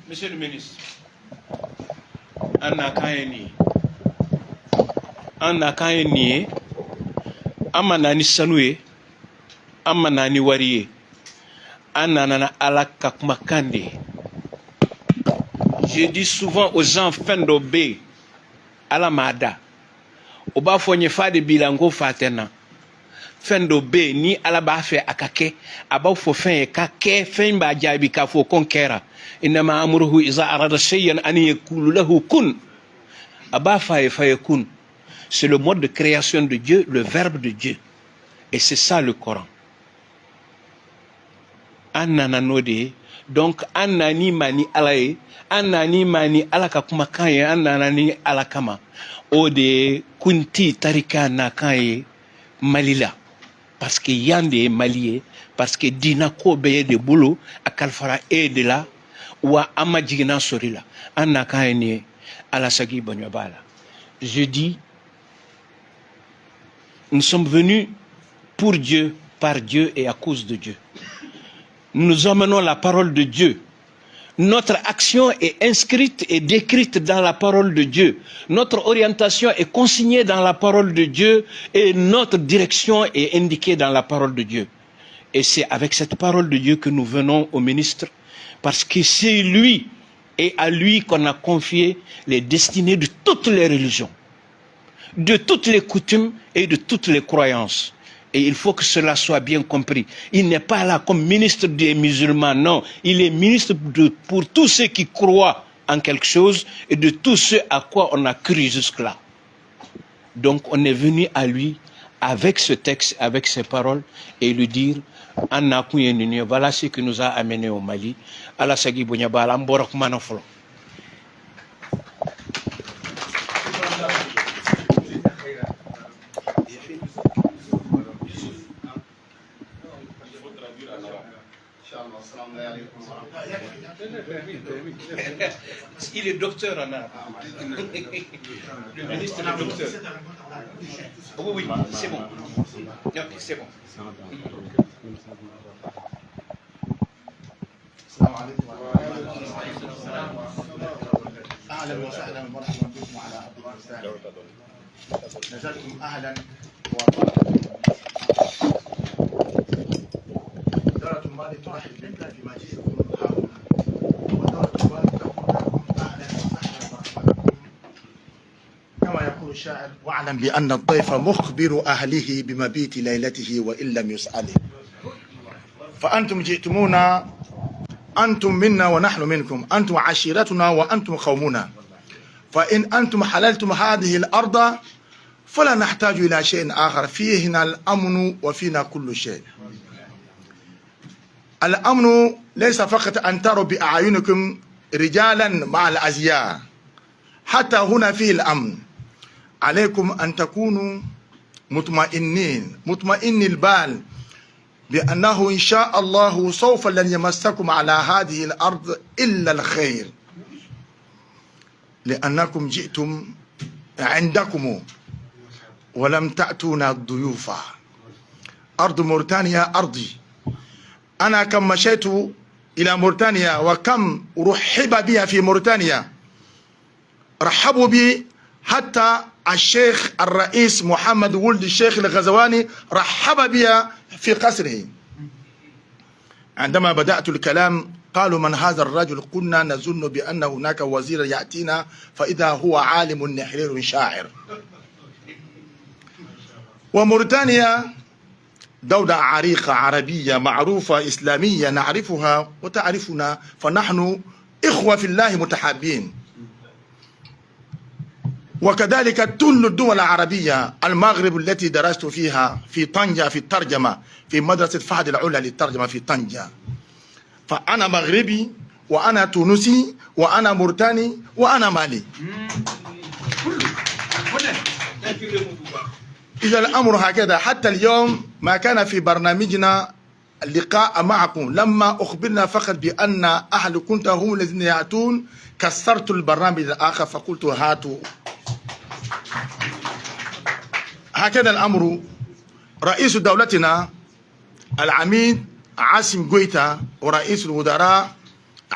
Monsieur le ministre, Anna Kaini, Amanani Sanoué, Amanani Warie, Anna Alaka Makande. Je dis souvent aux gens fin d'obé, à la Mada, au bas fogne fa de bilango fatena. Fin d'obé, ni à la bafe akake, aba fo fin kake, fin ba jabi ka fo conquera. إنما أمره إذا أراد شيئا أن يقول له كن أبا فيكون. C'est le mode de création de Dieu, le verbe de Dieu. Et c'est ça le Coran. Anna node, donc Anna ni mani alaye, Anna ni mani alaka kumakaye, Anna ni alakama. Ode kunti tarika nakaye malila. Parce que yande malié, parce que dina ko beye de boulot, à kalfara et de là. Wa amajigina sorila anna kaini ala sagi banyabala. Je dis, nous sommes venus pour Dieu, par Dieu et à cause de Dieu. Nous emmenons la parole de Dieu. Notre action est inscrite et décrite dans la parole de Dieu. Notre orientation est consignée dans la parole de Dieu et notre direction est indiquée dans la parole de Dieu. Et c'est avec cette parole de Dieu que nous venons au ministre. Parce que c'est lui et à lui qu'on a confié les destinées de toutes les religions, de toutes les coutumes et de toutes les croyances. Et il faut que cela soit bien compris. Il n'est pas là comme ministre des musulmans, non. Il est ministre pour tous ceux qui croient en quelque chose et de tous ceux à quoi on a cru jusque-là. Donc on est venu à lui avec ce texte, avec ces paroles et lui dire voilà ce qui nous a amenés au Mali. Allah sagi bunya bala mborok manoflo. Il est docteur en arabe. Le ministre est docteur. Oui, oui, c'est bon. Ok, c'est bon. السلام عليكم ورحمة الله وبركاته. أهلا وسهلا ومرحبا بكم على أرض الإسلام. نزلتم أهلا وطلبتم. دورة المال ترحب بنا في مجيئكم هاهنا. ودورة المال تقول لكم أهلا وسهلا ومرحبا بكم. كما يقول الشاعر: واعلم بأن الضيف مخبر أهله بمبيت ليلته وإن لم يسأله. فأنتم جئتمونا، أنتم منا ونحن منكم، أنتم عشيرتنا وأنتم قومنا. فإن أنتم حللتم هذه الأرض فلا نحتاج إلى شيء آخر. فيهنا الأمن وفينا كل شيء. الأمن ليس فقط أن تروا بأعينكم رجالا مع الأزياء، حتى هنا فيه الأمن. عليكم أن تكونوا مطمئني البال بأنه إن شاء الله سوف لن يمسكم على هذه الأرض إلا الخير، لأنكم جئتم عندكم ولم تأتونا ضيوفا. أرض موريتانيا أرضي. أنا كم مشيت إلى موريتانيا وكم رحب بي في موريتانيا. رحبوا بي حتى الشيخ الرئيس محمد ولد الشيخ الغزواني رحب بي في قصره. عندما بدأت الكلام قالوا: من هذا الرجل؟ قلنا: نظن بأن هناك وزير يأتينا فإذا هو عالم نحرير شاعر. وموريتانيا دولة عريقة عربية معروفة إسلامية نعرفها وتعرفنا، فنحن إخوة في الله متحابين. وكذلك كل الدول العربية، المغرب التي درست فيها في طنجة في الترجمة في مدرسة فهد العلا للترجمة في طنجة. فأنا مغربي وأنا تونسي وأنا موريتاني وأنا مالي. إذا الأمر هكذا. حتى اليوم ما كان في برنامجنا اللقاء معكم، لما أخبرنا فقط بأن أهل كنت هم الذين يأتون، كسرت البرنامج الآخر فقلت هاتوا. هكذا الأمر. رئيس دولتنا العميد عاصم جويتا ورئيس الوزراء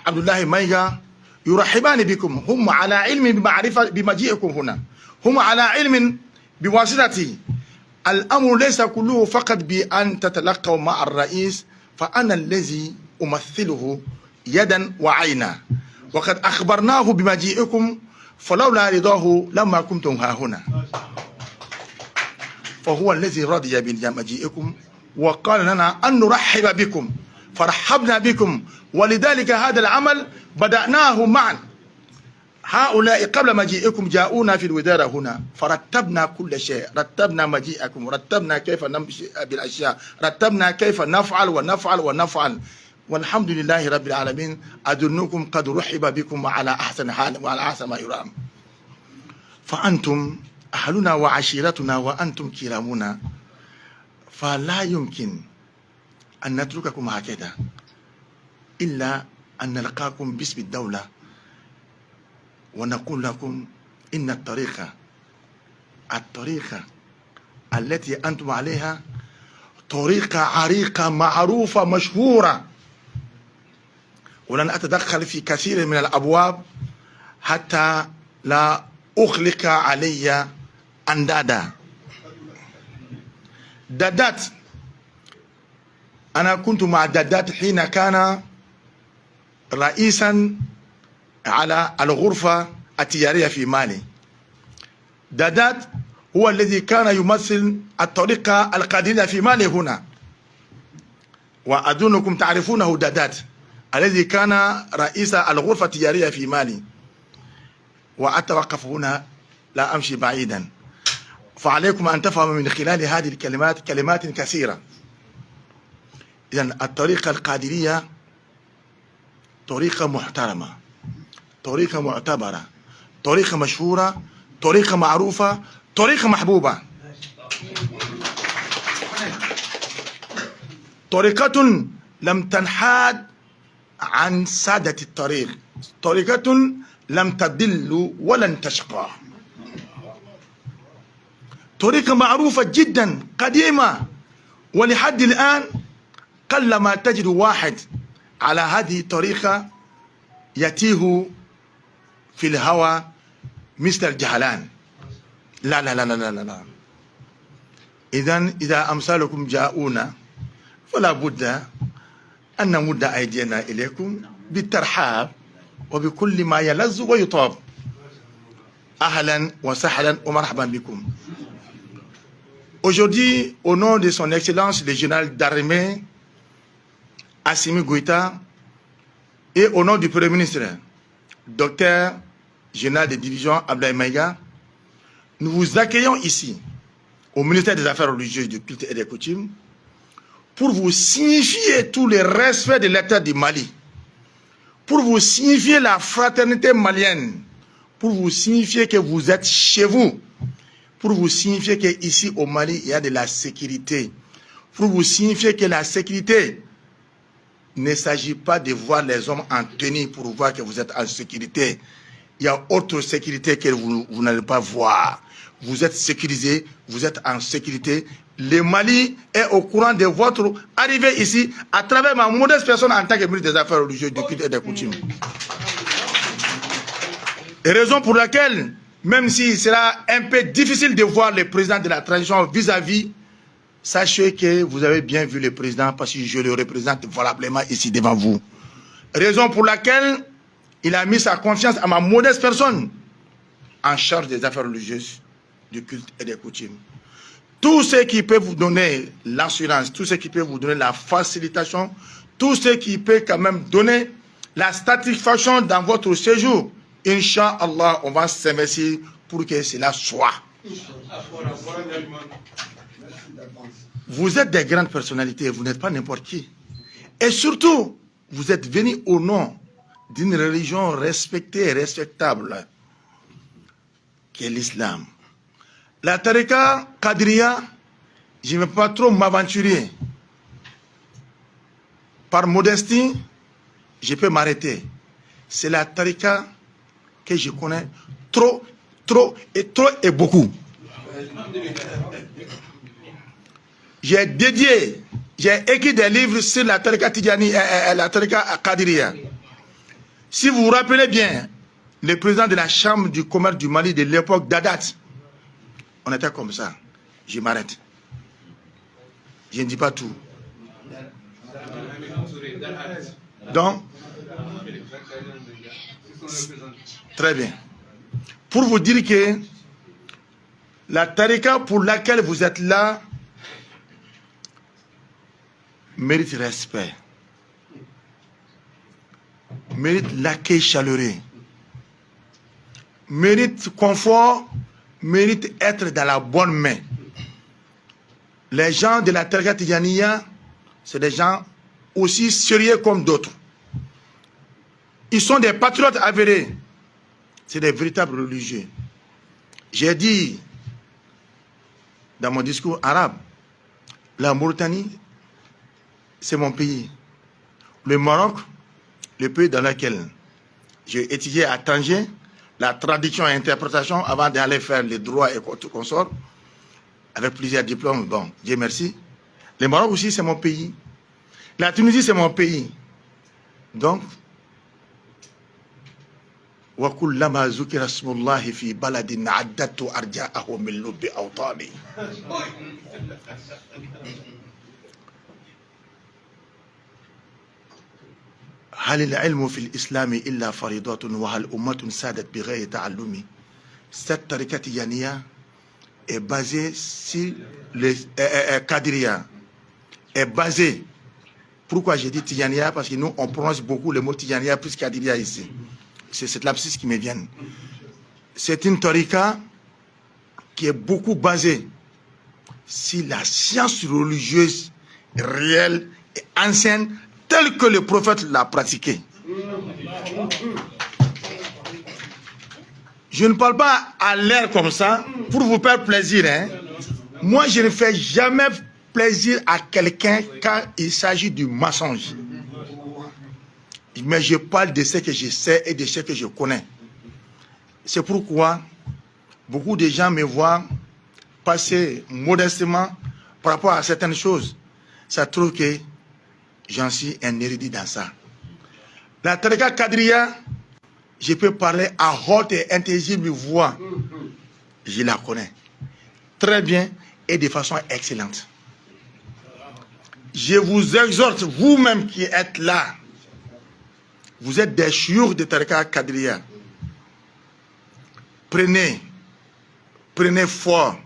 عبد الله ميغا يرحبان بكم. هم على علم بمعرفة بمجيئكم هنا، هم على علم بواسطتي. الأمر ليس كله فقط بأن تتلقوا مع الرئيس، فأنا الذي أمثله يدا وعينا، وقد أخبرناه بمجيئكم، فلولا رضاه لما كنتم ها هنا. فهو الذي رضي بمجيئكم وقال لنا أن نرحب بكم، فرحبنا بكم، ولذلك هذا العمل بدأناه معا. هؤلاء قبل مجيئكم جاءونا في الوزارة هنا، فرتبنا كل شيء، رتبنا مجيئكم، رتبنا كيف نمشي بالأشياء، رتبنا كيف نفعل ونفعل ونفعل، والحمد لله رب العالمين. أظنكم قد رحب بكم على أحسن حال وعلى أحسن ما يرام. فأنتم أهلنا وعشيرتنا وأنتم كرامنا، فلا يمكن أن نترككم هكذا إلا أن نلقاكم باسم الدولة ونقول لكم إن الطريقة التي أنتم عليها طريقة عريقة معروفة مشهورة، ولن أتدخل في كثير من الأبواب حتى لا أخلق علي أندادا. دادات، أنا كنت مع دادات حين كان رئيسا على الغرفة التجارية في مالي. دادات هو الذي كان يمثل الطريقة القادرية في مالي هنا، وأظنكم تعرفونه. دادات الذي كان رئيس الغرفة التجارية في مالي. وأتوقف هنا، لا أمشي بعيدا، فعليكم أن تفهموا من خلال هذه الكلمات كلمات كثيرة. إذن الطريقة القادرية طريقة محترمة، طريقة معتبرة، طريقة مشهورة، طريقة معروفة، طريقة محبوبة. طريقة لم تنحاد عن سادة الطريق، طريقة لم تضل ولن تشقى، طريقة معروفة جدا قديمة، ولحد الآن قلما تجد واحد على هذه الطريقة يتيه في الهوى مثل الجهلان. لا لا لا لا لا لا. إذا أمثالكم جاءونا فلا بد أن نمد أيدينا إليكم بالترحاب وبكل ما يلذ ويطاب. أهلا وسهلا ومرحبا بكم. Aujourd'hui, au nom de son Excellence le général d'armée Assimi Goïta et au nom du Premier ministre, docteur général de division Abdoulaye Maïga, nous vous accueillons ici au ministère des Affaires religieuses, du culte et des coutumes pour vous signifier tout le respect de l'État du Mali, pour vous signifier la fraternité malienne, pour vous signifier que vous êtes chez vous, pour vous signifier qu'ici au Mali, il y a de la sécurité, pour vous signifier que la sécurité, il ne s'agit pas de voir les hommes en tenue pour voir que vous êtes en sécurité. Il y a autre sécurité que vous n'allez pas voir. Vous êtes sécurisé, vous êtes en sécurité. Le Mali est au courant de votre arrivée ici à travers ma modeste personne en tant que ministre des Affaires religieuses, du culte et des coutumes. Et raison pour laquelle, même s'il sera un peu difficile de voir le président de la transition vis-à-vis, sachez que vous avez bien vu le président parce que je le représente valablement ici devant vous. Raison pour laquelle il a mis sa confiance à ma modeste personne en charge des affaires religieuses, du culte et des coutumes. Tout ce qui peut vous donner l'assurance, tout ce qui peut vous donner la facilitation, tout ce qui peut quand même donner la satisfaction dans votre séjour, Inch'Allah, on va s'investir pour que cela soit. Vous êtes des grandes personnalités, vous n'êtes pas n'importe qui. Et surtout, vous êtes venus au nom d'une religion respectée et respectable, qui est l'islam. La tariqa Qadriya, je ne vais pas trop m'aventurer. Par modestie, je peux m'arrêter. C'est la tariqa que je connais trop et beaucoup. J'ai écrit des livres sur la Tariqa Tidjani et la Tariqa Kadiriya. Si vous vous rappelez bien, le président de la Chambre du commerce du Mali de l'époque, Dadat, on était comme ça. Je m'arrête. Je ne dis pas tout. Donc, très bien. Pour vous dire que la tariqa pour laquelle vous êtes là mérite respect, mérite l'accueil chaleureux, mérite confort, mérite être dans la bonne main. Les gens de la tariqa Tidjaniya, c'est des gens aussi sérieux comme d'autres. Ils sont des patriotes avérés. C'est des véritables religieux. J'ai dit dans mon discours arabe, la Mauritanie, c'est mon pays. Le Maroc, le pays dans lequel j'ai étudié à Tanger, la traduction et interprétation avant d'aller faire les droits et tout consort, avec plusieurs diplômes, bon, Dieu merci. Le Maroc aussi, c'est mon pays. La Tunisie, c'est mon pays. Donc, وَكُلَّمَا ذُكِرَ اسْمُ اللَّهِ فِي بَلَدٍ عَدَّدْتُ أَرْجَاءَهُ مِنْ لُبِّ أَوْطَانِي. هل العلم في الإسلام إلا فريضات وهل أمة سادت بغير تعلم. Cette tariqa Tidjaniya est basée sur le Kadiriya. Est basée. Pourquoi j'ai dit Tidjaniya? Parce que nous, on prononce beaucoup le mot Tidjaniya plus Kadiriya ici. C'est cette lapsus qui me vient. C'est une tariqa qui est beaucoup basée sur la science religieuse réelle et ancienne telle que le prophète l'a pratiquée. Je ne parle pas à l'air comme ça pour vous faire plaisir. Hein. Moi, je ne fais jamais plaisir à quelqu'un quand il s'agit du mensonge. Mais je parle de ce que je sais et de ce que je connais. C'est pourquoi beaucoup de gens me voient passer modestement par rapport à certaines choses. Ça trouve que j'en suis un érudit dans ça. La tariqa Kadiriya, je peux parler à haute et intelligible voix. Je la connais très bien et de façon excellente. Je vous exhorte, vous-même qui êtes là, vous êtes des chiours de tariqa Kadiriya. Prenez fort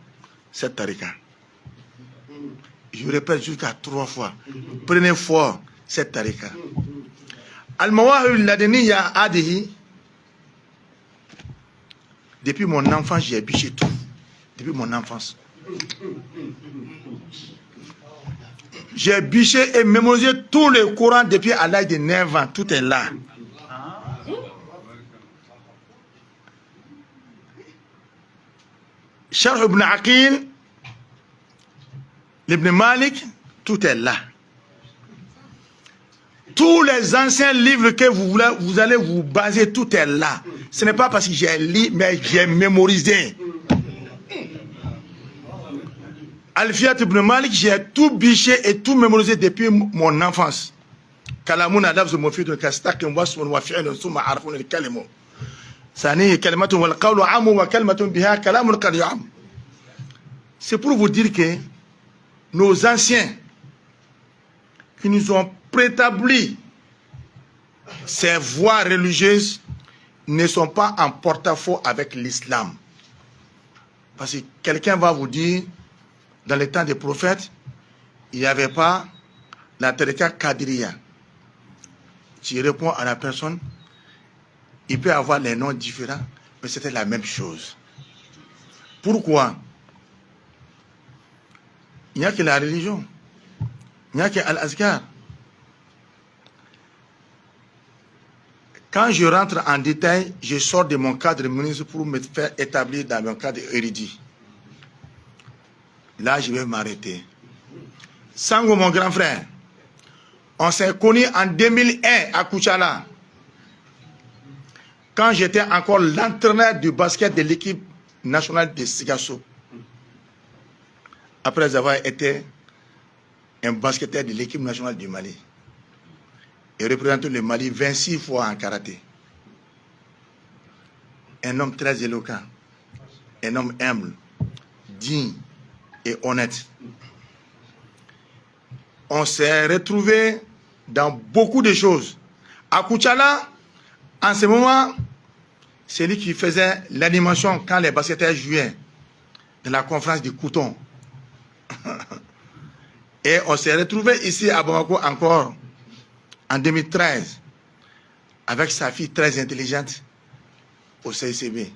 cette tariqa. Je répète jusqu'à 3 fois. Prenez fort cette tariqa. Al-Mawahib al-Ladaniya Adihi. Depuis mon enfance, j'ai bûché tout. Depuis mon enfance. J'ai bûché et mémorisé tous les Corans depuis à l'âge de 9 ans. Tout est là. Sharh ibn Aqil, l'Ibn Malik, tout est là. Tous les anciens livres que vous allez vous baser, tout est là. Ce n'est pas parce que j'ai lu, mais j'ai mémorisé. Al-Fiyat ibn Malik, j'ai tout biché et tout mémorisé depuis mon enfance. Kalamun adab zumufidun kastakim wasmun wa fi'lun summa arfun al-kalimu. Sani kalimatun wal qawlu amu wa kalimatun biha kalamun qad yu'am. C'est pour vous dire que nos anciens qui nous ont préétabli ces voies religieuses ne sont pas en porte-à-faux avec l'islam. Parce que quelqu'un va vous dire, dans les temps des prophètes, il n'y avait pas la tariqa Kadiriya. Tu réponds à la personne, il peut avoir les noms différents, mais c'était la même chose. Pourquoi? Il n'y a que la religion. Il n'y a que Al-Azkar. Quand je rentre en détail, je sors de mon cadre ministre pour me faire établir dans mon cadre érudit. Là, je vais m'arrêter. Sango, mon grand frère, on s'est connus en 2001 à Kouchala. quand j'étais encore l'entraîneur du basket de l'équipe nationale de Sigasso, après avoir été un basketteur de l'équipe nationale du Mali et représenté le Mali 26 fois en karaté. Un homme très éloquent, un homme humble, digne et honnête. On s'est retrouvé dans beaucoup de choses. À Koutchala, en ce moment, c'est lui qui faisait l'animation quand les basketteurs jouaient de la conférence du Couton. Et on s'est retrouvé ici à Bamako encore en 2013 avec sa fille très intelligente au CICB.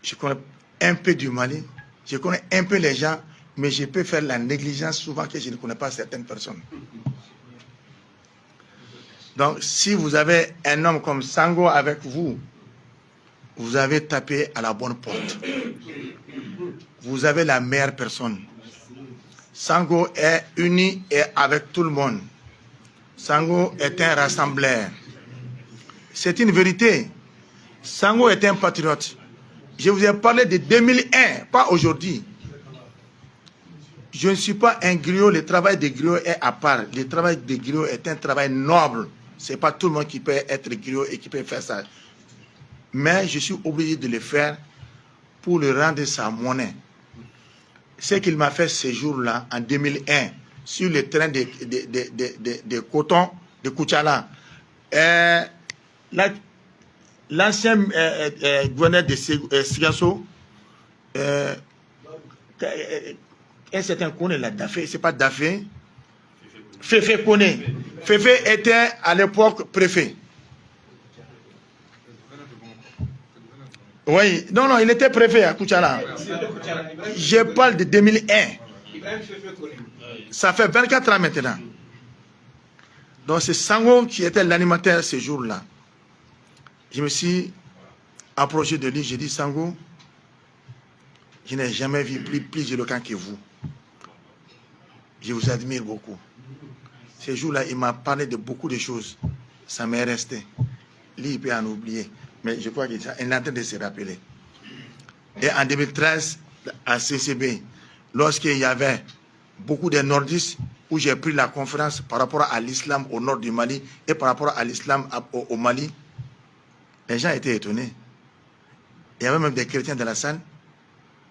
Je connais un peu du Mali, je connais un peu les gens, mais je peux faire la négligence souvent que je ne connais pas certaines personnes. Donc, si vous avez un homme comme Sango avec vous, vous avez tapé à la bonne porte. Vous avez la meilleure personne. Sango est uni et avec tout le monde. Sango est un rassembleur. C'est une vérité. Sango est un patriote. Je vous ai parlé de 2001, pas aujourd'hui. Je ne suis pas un griot, le travail des griots est à part. Le travail des griots est un travail noble. Ce n'est pas tout le monde qui peut être griot et qui peut faire ça. Mais je suis obligé de le faire pour le rendre sa monnaie. Ce qu'il m'a fait ce jour-là, en 2001, sur le train de coton de Koutchala, l'ancien gouverneur de Sigasso, un certain Kone, la Dafé, c'est pas Dafé, Féfé Kone. Féfé était à l'époque préfet. Oui, non, il était préfet à Koutchala. Je parle de 2001. Ça fait 24 ans maintenant. Donc c'est Sango qui était l'animateur ce jour-là. Je me suis approché de lui, j'ai dit Sango, je n'ai jamais vu plus éloquent que vous. Je vous admire beaucoup. Ce jour-là, il m'a parlé de beaucoup de choses. Ça m'est resté. Lui, il peut en oublier. Mais je crois qu'il est en train de se rappeler. Et en 2013, à CCB, lorsqu'il y avait beaucoup de nordistes, où j'ai pris la conférence par rapport à l'islam au nord du Mali et par rapport à l'islam au Mali, les gens étaient étonnés. Il y avait même des chrétiens dans la salle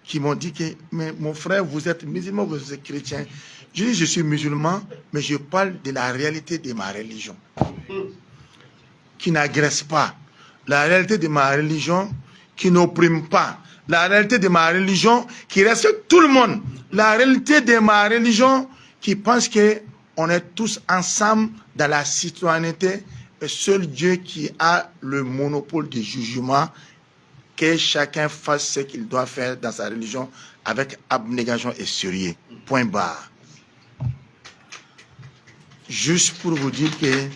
qui m'ont dit que, mais mon frère, vous êtes musulman, vous êtes chrétien. Je dis, je suis musulman, mais je parle de la réalité de ma religion, qui n'agresse pas. La réalité de ma religion, qui n'opprime pas. La réalité de ma religion, qui respecte tout le monde. La réalité de ma religion, qui pense qu'on est tous ensemble dans la citoyenneté. Et seul Dieu qui a le monopole du jugement, que chacun fasse ce qu'il doit faire dans sa religion avec abnégation et sérieux. Point barre. Juste pour vous dire que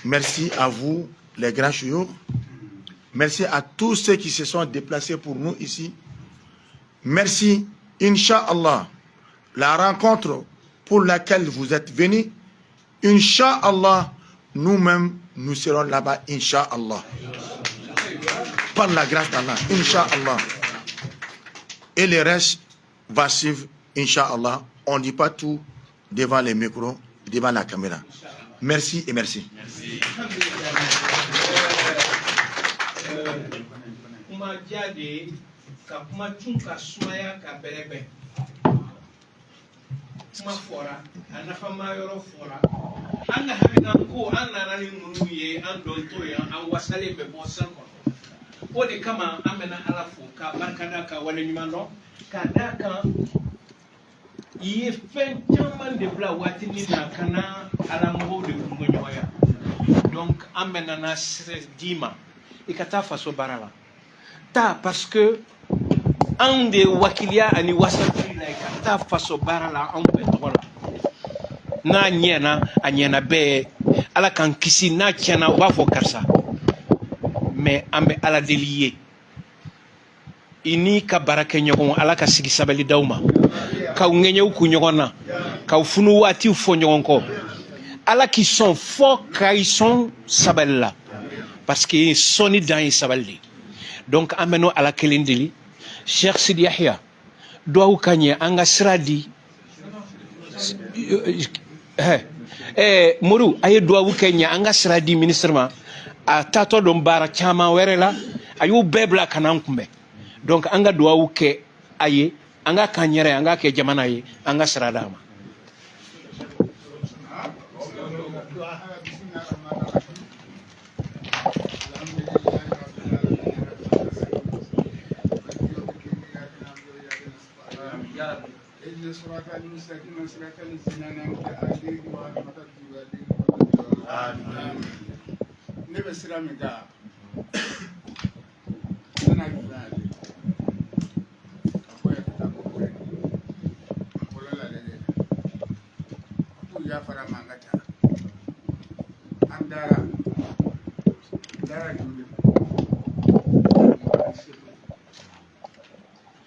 merci à vous, les grands chouyours. Merci à tous ceux qui se sont déplacés pour nous ici. Merci, Inch'Allah, la rencontre pour laquelle vous êtes venus. Inch'Allah, nous-mêmes, nous serons là-bas, Inch'Allah. Par la grâce d'Allah, Inch'Allah. Et le reste va suivre, Inch'Allah. On ne dit pas tout devant les micros, devant la caméra. Merci et merci. Merci. Kuma fora anafa mayoro fora anga hamina ko anana ni munuye andon to ya an wasale be bosan ko o de kama amena alafu ka barkada ka wala nyimando ka daka yi fen chaman de bla watini na kana ala mbo de kungonyoya donc amena na dima ikata faso barala ta parce que un de wakilia ani wasafiri na ikata faso barala an petrola na nyena be ala kan kisi na tiana wa fo karsa mais ambe ala delier ini ka baraka nyogon ala ka sigi sabali dawma ka ngenyew ku nyogona ka funu wati fo nyogon ko ala qui sont forts ka ils sont sabella parce que soni dan sabaldi donc ameno ala kelindili Cheikh Sidi Yahya do kanye anga sradi Mourou aye do kenya anga sradi ministre ma a tato don bara chama werela ayu bebla kanankumbe donc anga do ke aye anga kanyere anga ke jamana ye anga sradama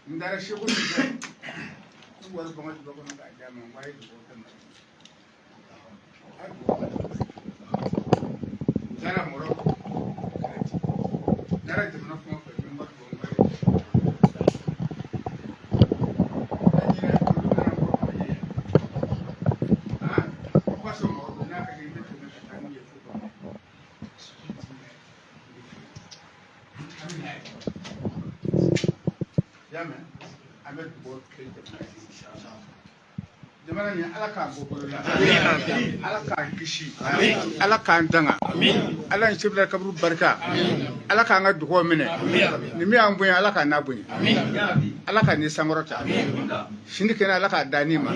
Ndara shekulu nje wala bonga dogo na kaja mangwai dogo tama Ndara moro Ndara jamna kuma kwa mimba bonga Ndara kuluna na kwa ye kwa so moro na ka ngi tuna shani ye fuko Jamen Ahmed Bor jamana ni ala ka bokolo la ala ka kishi ala ka danga ala ni shibla kabru barka ala ka nga dugo mine ni mi ambu ala ka na bunyi ala ka ni samorota shindi kana ala ka dani ma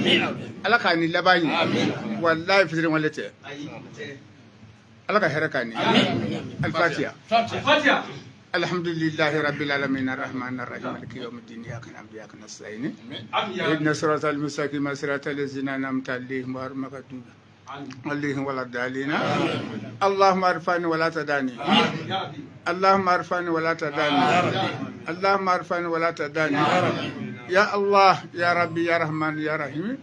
ala ka ni labani wallahi fitrin walete ala ka heraka ni al-fatiha fatiha الحمد لله رب العالمين الرحمن الرحيم مالك يوم الدين إياك نعبد وإياك نستعين اهدنا الصراط المستقيم صراط الذين أنعمت عليهم غير المغضوب عليهم ولا الضالين اللهم ارفعني ولا تدعني اللهم ارفعني ولا تدعني اللهم ارفعني ولا تدعني يا الله يا ربي يا رحمن يا رحيم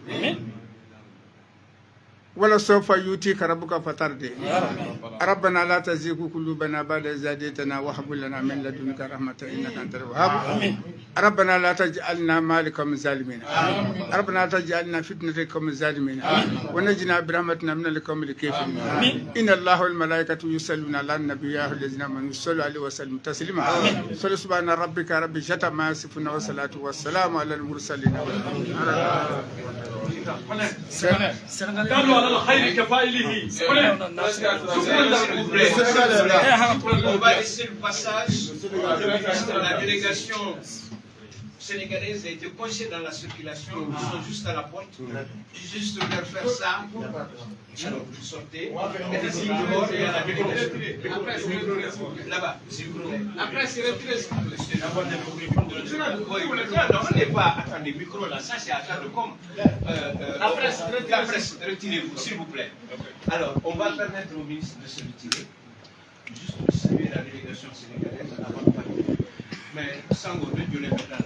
ولا سوف يؤتيك ربك فترضي ربنا لا تزغ قلوبنا بعد إذ هديتنا وهب لنا من لدنك رحمة إنك أنت الوهاب ربنا لا تجعلنا مالكم الظالمين ربنا لا تجعلنا فتنة لكم الظالمين ونجنا برحمتنا من القوم الكافرين إن الله والملائكة يصلون على النبي يا أيها الذين آمنوا صلوا عليه وسلموا تسليما صل سبحان ربك رب العزة عما يصفون والصلاة والسلام على المرسلين على الخير كفائله. On va laisser le passage. La délégation sénégalaise a été coincée dans la circulation. Ils sont juste à la porte. Juste leur faire ça. Alors, vous sortez. Et ici, dehors, il y a la délégation. Là-bas, s'il vous plaît. Après, c'est retiré. Non, on n'est pas. Attendez, micro là, ça c'est à faire de com. La presse, retirez-vous, s'il vous plaît. Alors, on va permettre au ministre de se retirer. Juste pour saluer la délégation sénégalaise avant de partir. Mais sans goûter, Dieu n'est pas là.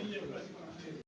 Thank you.